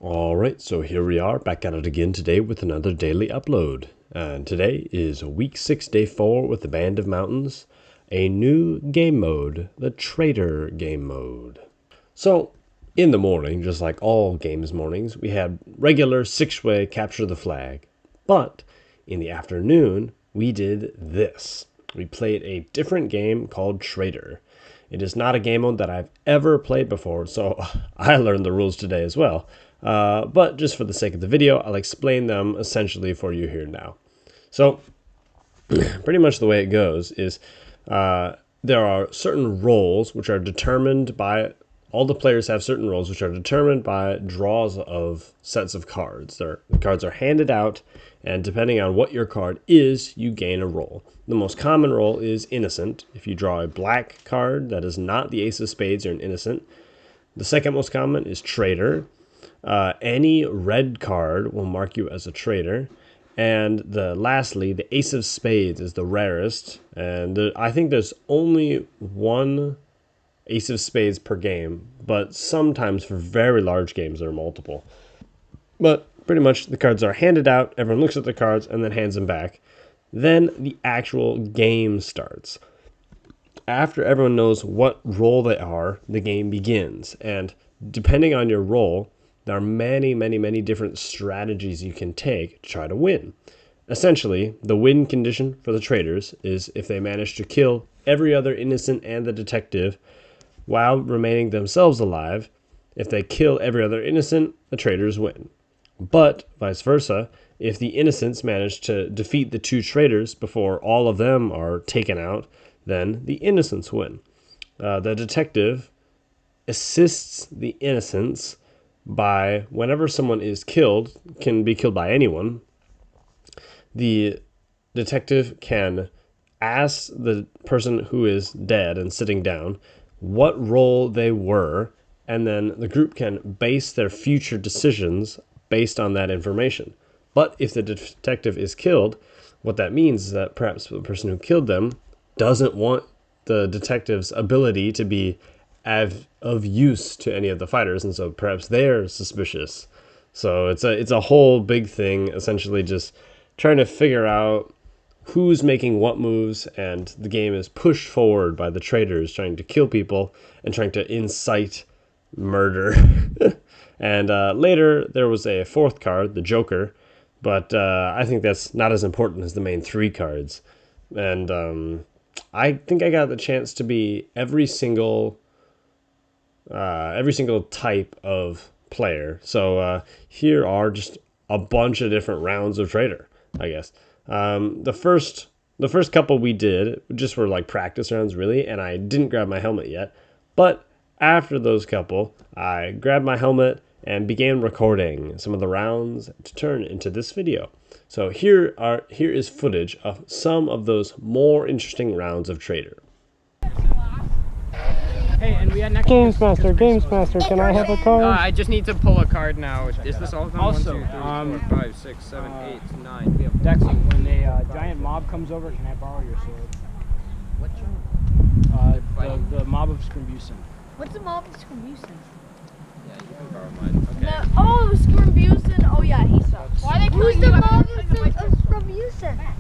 Alright, so here we are back at it again today with another daily upload. And today is week 6, day 4 with the Band of Mountains, a new game mode, the Traitor game mode. So, in the morning, just like all games mornings, we had regular 6-way capture the flag. But in the afternoon, we did this. We played a different game called Traitor. It is not a game mode that I've ever played before, so I learned the rules today as well. But just for the sake of the video, I'll explain them essentially for you here now. So, pretty much the way it goes is there are certain roles which are determined by, all the players have certain roles which are determined by draws of sets of cards. The cards are handed out, and depending on what your card is, you gain a role. The most common role is Innocent. If you draw a black card that is not the Ace of Spades, you're an Innocent. The second most common is Traitor. Any red card will mark you as a traitor. And lastly, the Ace of Spades is the rarest. And I think there's only one Ace of Spades per game, but sometimes for very large games there are multiple. But pretty much the cards are handed out, everyone looks at the cards and then hands them back. Then the actual game starts. After everyone knows what role they are, the game begins. And depending on your role, there are many different strategies you can take to try to win. Essentially, the win condition for the traitors is if they manage to kill every other innocent and the detective while remaining themselves alive. If they kill every other innocent, the traitors win. But vice versa, if the innocents manage to defeat the two traitors before all of them are taken out, then the innocents win. The detective assists the innocents by, whenever someone is killed, can be killed by anyone, the detective can ask the person who is dead and sitting down what role they were, and then the group can base their future decisions based on that information. But if the detective is killed, what that means is that perhaps the person who killed them doesn't want the detective's ability to be of use to any of the fighters, and so perhaps they're suspicious. So it's a whole big thing, essentially just trying to figure out who's making what moves, and the game is pushed forward by the traitors trying to kill people and trying to incite murder. And later there was a fourth card, the Joker, but I think that's not as important as the main three cards. And I think I got the chance to be every single type of player. So here are just a bunch of different rounds of Traitor, I guess. The first couple we did just were like practice rounds, really, and I didn't grab my helmet yet. But after those couple, I grabbed my helmet and began recording some of the rounds to turn into this video. So here is footage of some of those more interesting rounds of Traitor. Hey, and we had next Games Master, can I have a card? I just need to pull a card now. Is this all of them? Also, 1, 2, 3, 4, 5, 6, 7, 8, 9. We have Dexy, when a giant mob comes over, can I borrow your sword? what giant? The mob of Scrimbusen. What's the mob of Scrimbusen? Yeah, you can borrow mine. Okay. No, oh, Scrimbusen. Oh yeah, he sucks. Why they Who's the mob of Scrimbusen?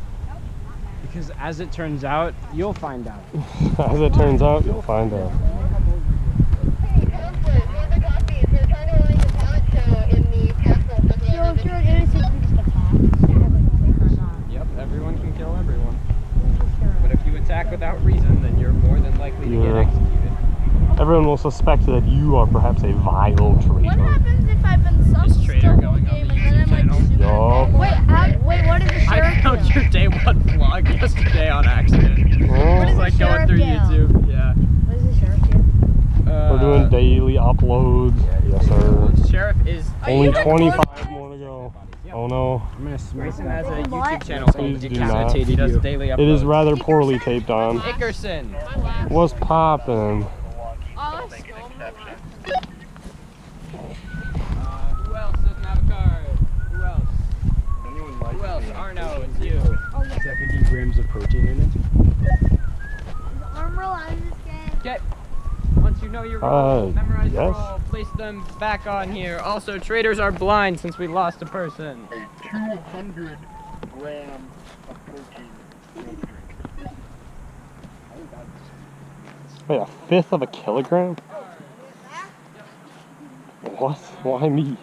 Because as it turns out, you'll find out. As it turns out, you'll find out. Yep, everyone can kill everyone. But if you attack without reason, then you're more than likely to get executed. Everyone will suspect that you are perhaps a vile What traitor. happens if I've been Is Traitor going on the YouTube channel? Yup. Wait, what is the sheriff I found your day one vlog yesterday on accident. What It's is like the going sheriff through do? YouTube. Yeah. What is the sheriff do? We're doing daily uploads. Yes, sir. Sheriff is Only you 25 more to go. Oh no. I'm gonna smack Grayson that. has a What? YouTube channel called Please do not. Decapitated. He does daily uploads. It is rather poorly taped on. Ickerson. What's poppin'? Oh, let's go. Who else doesn't have a card? Who else? Who else? Arno, it's you. 70 grams of protein in it. Armor on this game. Get. Once you know your role. Memorize your yes. role. Place them back on here. Also, traitors are blind since we lost a person. A 200 gram of protein. Wait, a fifth of a kilogram? What? Why me?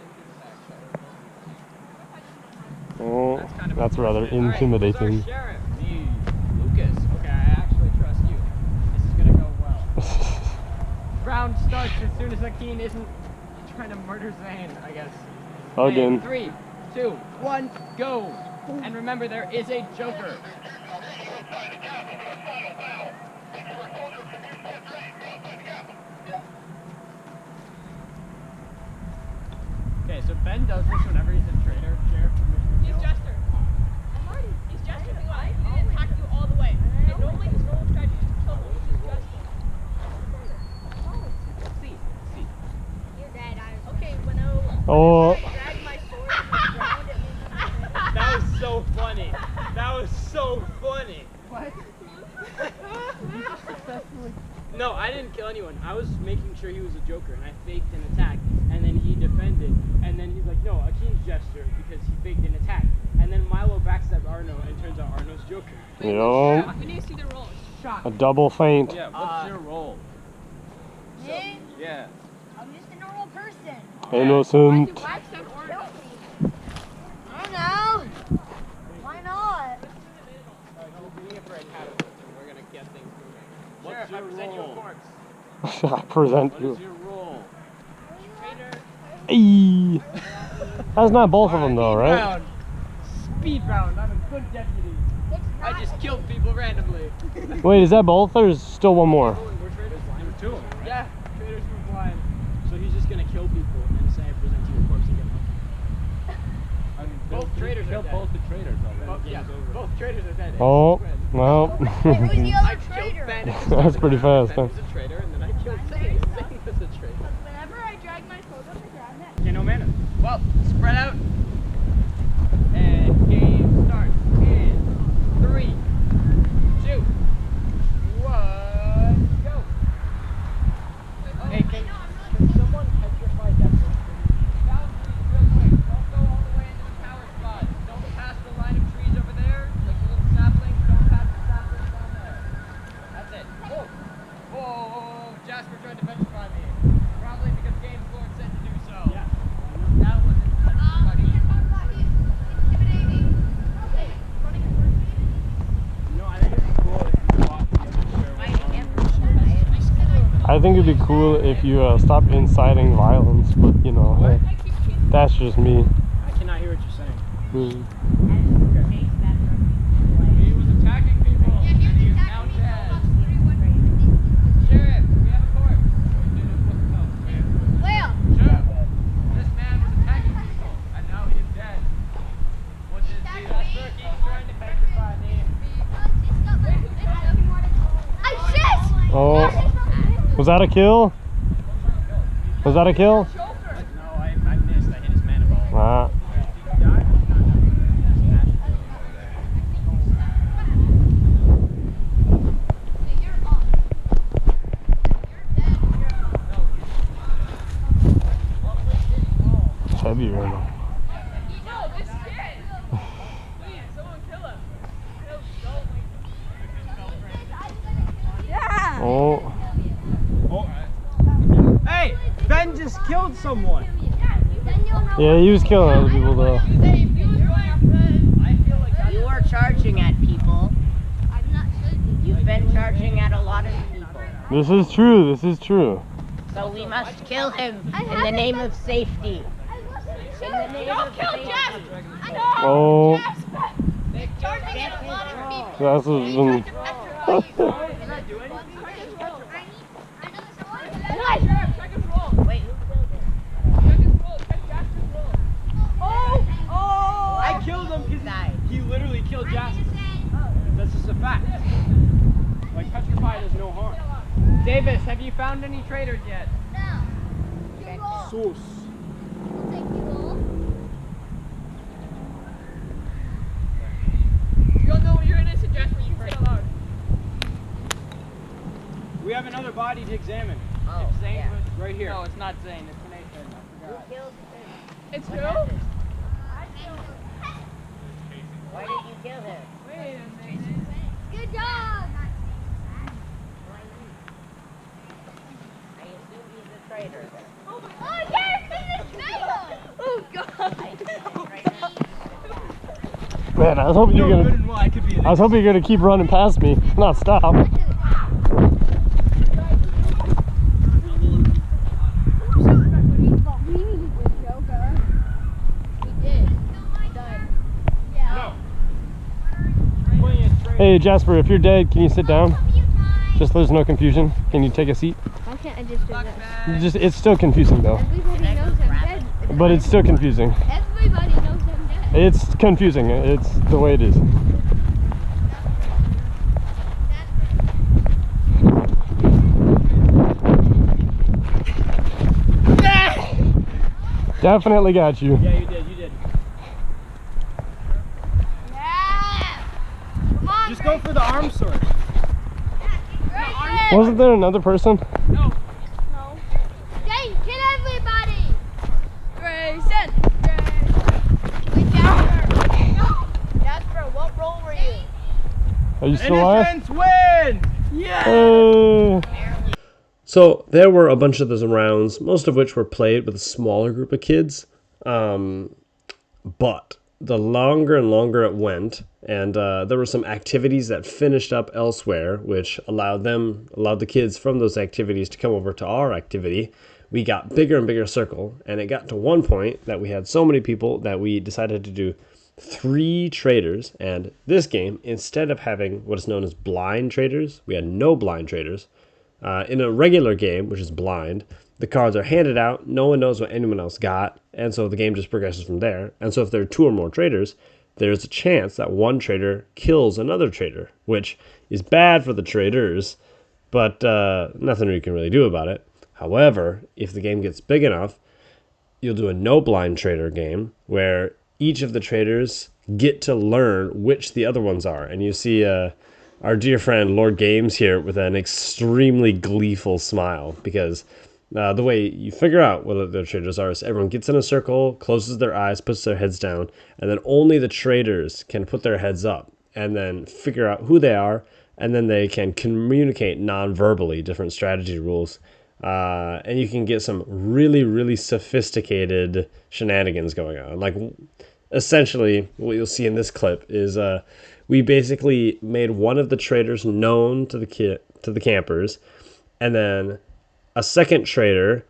Oh, that's rather intimidating. Right, Sheriff, me, Lucas. Okay, I actually trust you. This is gonna go well. Round starts as soon as Akeem isn't trying to murder Zane, I guess. Again. 3, 2, 1, go! And remember, there is a Joker. Okay, so Ben does this whenever he's a traitor. Sheriff, He's Jester. He's Jester. He didn't attack you all the way. And normally his normal strategy is to kill him. He's Jester. See. You're dead. Okay, when I Oh, drag my sword to the ground, it means I'm That was so funny. That was so funny. What? No, I didn't kill anyone. I was making sure he was a Joker, and I faked an attack, and then he defended, and then he's like, no, Akeem's Jester, because he faked an attack. And then Milo backstabbed Arno, and it turns out Arno's Joker. yo, We need to see the rolls. a double feint. Yeah, what's your role? Me? Yeah. I'm just a normal person. Innocent. Black stuff orange. I don't know. Why not? We're gonna get things moving. Sheriff, I present you a corpse. I present What you. is your role? Hey. That's not both of them though, right? Speed round. I'm a good deputy. I just killed people randomly. Wait, is that both or is still one more? We're traitors blind. Two of them, right? Yeah, traitors were blind. So he's just gonna kill people and say I present you a corpse and get nothing. I mean, both traitors are dead. Both the traitors already. Yeah, both traitors are dead. Oh, well. Wait, who's the I other killed traitor? Ben. That's pretty fast, Ben huh? was a traitor, and then I killed Zane. Zane was a traitor. Whenever I drag my sword on the ground, that Okay, no mana. Well, spread out. And game starts in 3, 2, 1, go. Hey, can someone petrify that person? Boundaries real quick. Don't go all the way into the power spot. Don't pass the line of trees over there, like the little saplings. Don't pass the saplings down there. That's it. Whoa. Whoa, Jasper tried to petrify me. Probably because Game's Lord said to do so. Yeah. That wasn't I think it'd be cool if you stopped inciting violence, but you know, hey, that's just me. I cannot hear what you're saying. Hmm. He was attacking people, and he is now dead. Sheriff, we have a corpse. Where? Sheriff, this man was attacking people, and now he is dead. What is he? Jasper keeps trying to petrify me. I shit! Oh, was that a kill? Was that a kill? No, I missed. I hit his mana ball. Ah. It's heavy right now. No, this kid. Please, someone kill him. Yeah! Oh, Hey, Ben just killed someone. yeah, he was killing other people though. You are charging at people. I'm not shooting. You've been charging at a lot of people. This is true. This is true. So we must kill him in the name of safety. In the name of safety. Oh, Charging at a lot of people. that's what's been. Wait, who killed him? I killed him because he literally killed Jasper. That's just a fact. Like, petrified is no harm. Davis, have you found any traitors yet? No. Sauce. We'll take you all. You all know you're innocent, Jasper. You can say it aloud. We have another body to examine. Oh, Zane yeah. was right here. No, it's not Zane. It's Nathan. I forgot. Who killed him? It's What who? happened? Why did you kill him? Wait a minute. Good job. I assume he's a traitor then. Oh, yes, it's traitor. Oh, God. Man, I was hoping you were Good gonna. and well, I could be in I was hoping you were gonna keep running past me, not stop. Hey Jasper, if you're dead, can you sit down? Just so there's no confusion. Can you take a seat? Why can't I just do this? It's still confusing though. Everybody knows I'm dead. But it's still confusing. Everybody knows I'm dead. It's confusing. It's the way it is. Definitely got you. Yeah, you did. You did. Yeah. Come on, Just go for the arm sword. Grayson. Wasn't there another person? No. No. Jay, kill everybody. Grayson. Wait, Jasper. Jasper, what role were you? Are you still alive? Innocents win! Yeah! So there were a bunch of those rounds, most of which were played with a smaller group of kids. But the longer and longer it went, and there were some activities that finished up elsewhere, which allowed the kids from those activities to come over to our activity. We got bigger and bigger circle, and it got to one point that we had so many people that we decided to do 3 traders. And this game, instead of having what is known as blind traders, we had no blind traders. In a regular game, which is blind, the cards are handed out, no one knows what anyone else got, and so the game just progresses from there. And so if there are 2 or more traders, there's a chance that one trader kills another trader, which is bad for the traders, but nothing you can really do about it. However, if the game gets big enough, you'll do a no blind trader game where each of the traders get to learn which the other ones are. And you see our dear friend Lord Games here with an extremely gleeful smile, because the way you figure out what the traders are is everyone gets in a circle, closes their eyes, puts their heads down, and then only the traders can put their heads up and then figure out who they are, and then they can communicate non-verbally different strategy rules. And you can get some really, really sophisticated shenanigans going on. Like, essentially, what you'll see in this clip is we basically made one of the traders known to the campers, and then a second trader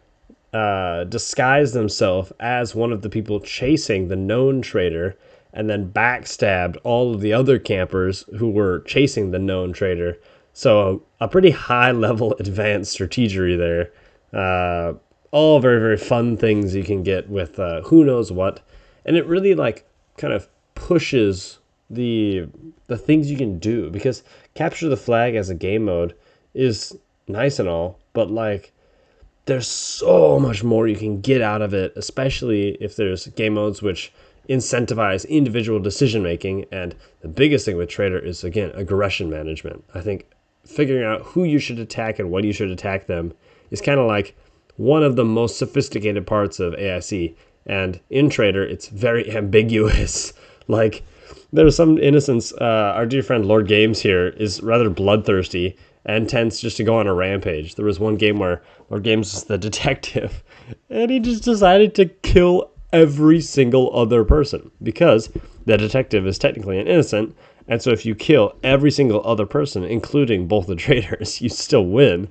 disguised themselves as one of the people chasing the known trader, and then backstabbed all of the other campers who were chasing the known trader. So a pretty high level advanced strategery there. All very, very fun things you can get with who knows what. And it really kind of pushes the things you can do, because capture the flag as a game mode is nice and all, but there's so much more you can get out of it, especially if there's game modes which incentivize individual decision making. And the biggest thing with Traitor is, again, aggression management. I think figuring out who you should attack and when you should attack them is kind of like one of the most sophisticated parts of AIC. And in Traitor, it's very ambiguous. There's some innocence. Our dear friend Lord Games here is rather bloodthirsty and tends just to go on a rampage. There was one game where Lord Games is the detective, and he just decided to kill every single other person, because the detective is technically an innocent, and so if you kill every single other person, including both the traitors, you still win.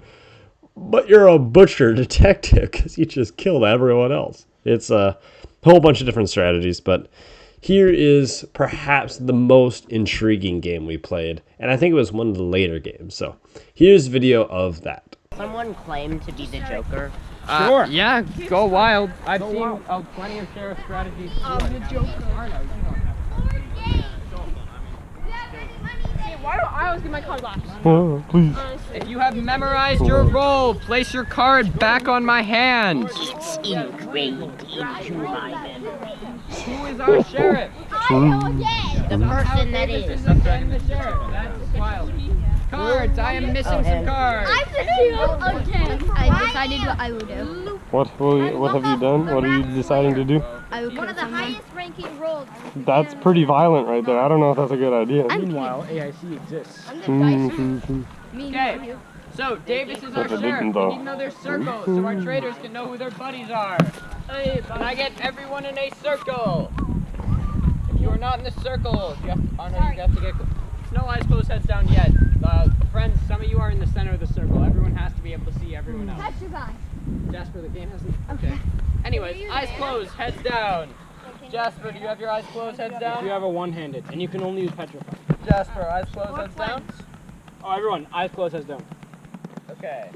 But you're a butcher detective because you just killed everyone else. It's a whole bunch of different strategies, but here is perhaps the most intriguing game we played, and I think it was one of the later games. So here's video of that. Someone claimed to be the Joker. Sure. Yeah, go wild. I've seen plenty of sheriff strategies. The Joker. Why do I always get my card last? Oh, please. If you have memorized your role, place your card back on my hand. It's engraved into my memory. Who is our sheriff? The person that is. I'm the sheriff. That's wild. Cards. I am missing some cards. I'm the shield again. I decided what I will do. What have you done? What are you deciding to do? I will one of the highest ranking roles. That's pretty violent right there. I don't know if that's a good idea. Meanwhile, AIC exists. Okay. So Davis is our sheriff. We need another circle so our traitors can know who their buddies are. Can I get everyone in a circle? If you are not in the circle, you have to get. No eyes closed, heads down yet. Friends, some of you are in the center of the circle. Everyone has to be able to see everyone else. Catch your guy. Jasper, the game hasn't. Okay. Anyways, eyes closed, heads down. Jasper, do you have your eyes closed, heads down? You have a one-handed, and you can only use petrify. Jasper, eyes closed, heads down. Oh, everyone, eyes closed, heads down. Okay.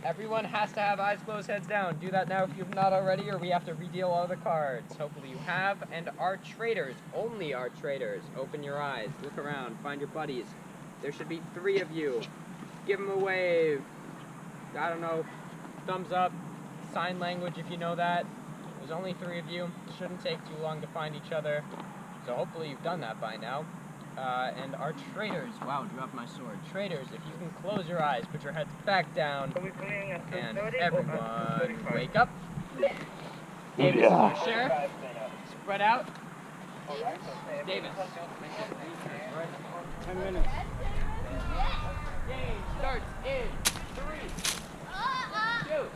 Everyone has to have eyes closed, heads down. Do that now if you've not already, or we have to redeal all the cards. Hopefully you have. And our traitors, only our traitors. Open your eyes, look around, find your buddies. There should be 3 of you. Give them a wave. I don't know, thumbs up, sign language if you know that. There's only 3 of you. It shouldn't take too long to find each other. So hopefully you've done that by now. And our traitors, wow, dropped my sword. Traitors, if you can close your eyes, put your heads back down, and everyone wake up. Davis is our sheriff. Spread out. Davis. 10 minutes. Game starts in 3, 2,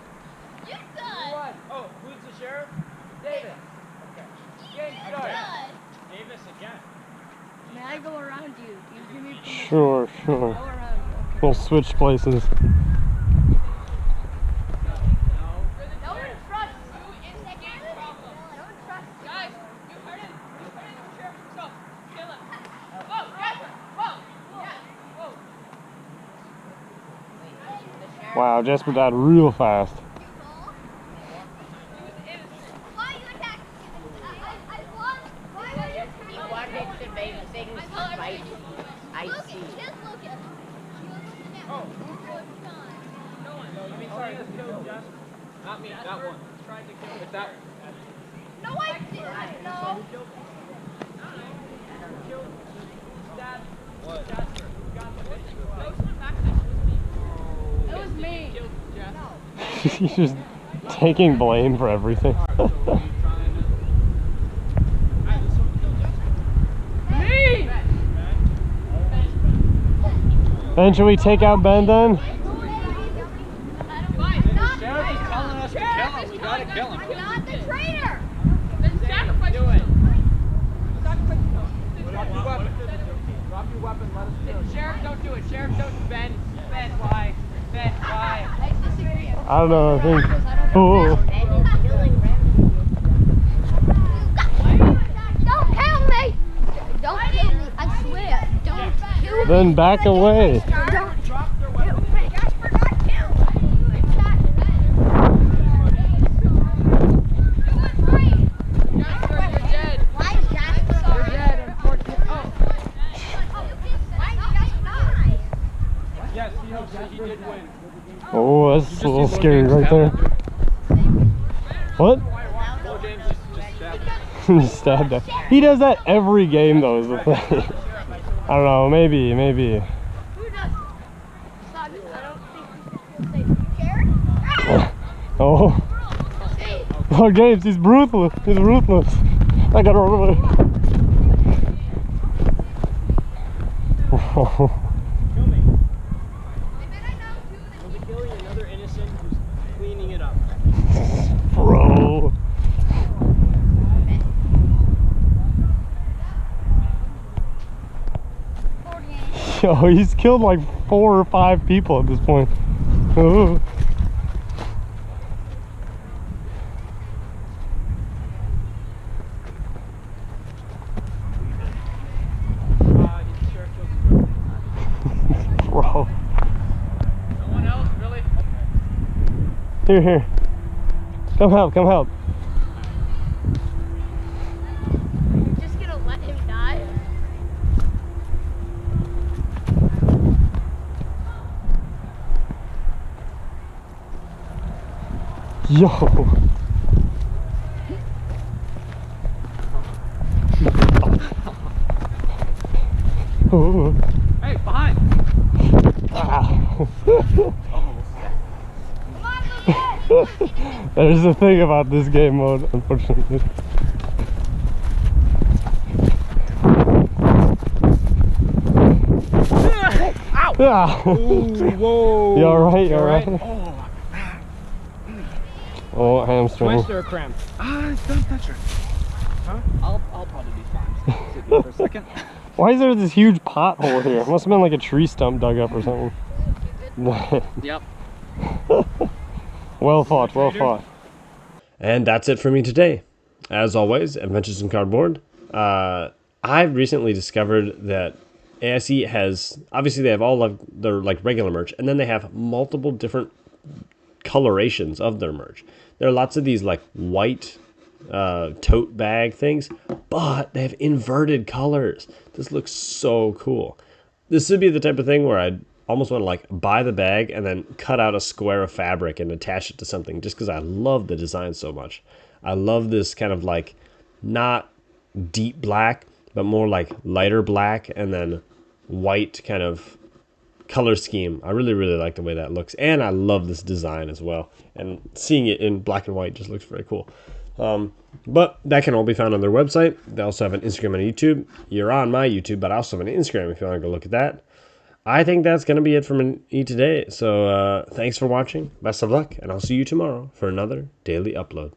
1. Oh, who's the sheriff? Davis. Okay. Game starts. Davis again. May I go around you? You give me permission. Sure. Go around you. Okay. We'll switch places. No. Don't trust. Who is the game problem? Don't trust. Guys, you heard him. You heard him. The sheriff himself. Kill him. Whoa, Jasper. Whoa. Yeah. Whoa. Wow, Jasper died real fast. Why you attack? I won. Why were you attacking? He wanted to make things spicy. I see. Just look at him. Oh. I mean, sorry, this killed Jasper. Not me, that one. Tried to kill with that. No, I didn't. No. Killed, stabbed Jasper. Who got the victim? It was me. Killed Jasper. He's just taking blame for everything. Me. Then should we take out Ben then? The sheriff is telling us to kill him. We gotta kill him. I'm not the traitor. Then sacrifice Do it. Sacrifice Drop your weapon. Drop your weapon. Let us kill him. Sheriff, don't do it. Sheriff, don't. Ben, why? Ben, why? I disagree. I don't know, I think. Oh. Don't kill me. Don't kill me. I swear. Don't kill me. Then back away. Don't kill me. Jasper got killed. Jasper, you're dead. Why is Jasper? You're dead, unfortunately. Oh. Why is Jasper die? Yes, he did win. Oh, that's a little scary right there. What? Four games just stabbed. Just stabbed him. He does that every game though, is the thing. I don't know, maybe. Who does? I don't think he's safe. Oh. Oh, James, he's ruthless. He's ruthless. I gotta run away. Kill me. You'll be killing another innocent who's cleaning it up. Bro. Yo, he's killed like 4 or 5 people at this point. Oh. Bro. No one else, really? Here. Come help. You're just gonna let him die? Yo. Oh. Hey, behind! There's a thing about this game mode, unfortunately. Ow! Yeah. Ooh, whoa! You alright? You You alright? Oh, hamstring. Twist or a cramp? Don't touch her. Huh? I'll probably be fine. Sit there for a second. Why is there this huge pothole here? It must have been like a tree stump dug up or something. Yep. Well fought, well fought. And that's it for me today. As always, Adventures in Cardboard. I recently discovered that ASE has, obviously they have all of their like regular merch, and then they have multiple different colorations of their merch. There are lots of these like white tote bag things, but they have inverted colors. This looks so cool. This would be the type of thing where I'd almost want to like buy the bag and then cut out a square of fabric and attach it to something, just because I love the design so much. I love this kind of like not deep black, but more like lighter black and then white kind of color scheme. I really, really like the way that looks. And I love this design as well. And seeing it in black and white just looks very cool. But that can all be found on their website. They also have an Instagram and a YouTube. You're on my YouTube, but I also have an Instagram if you want to go look at that. I think that's going to be it from me today. So thanks for watching. Best of luck. And I'll see you tomorrow for another daily upload.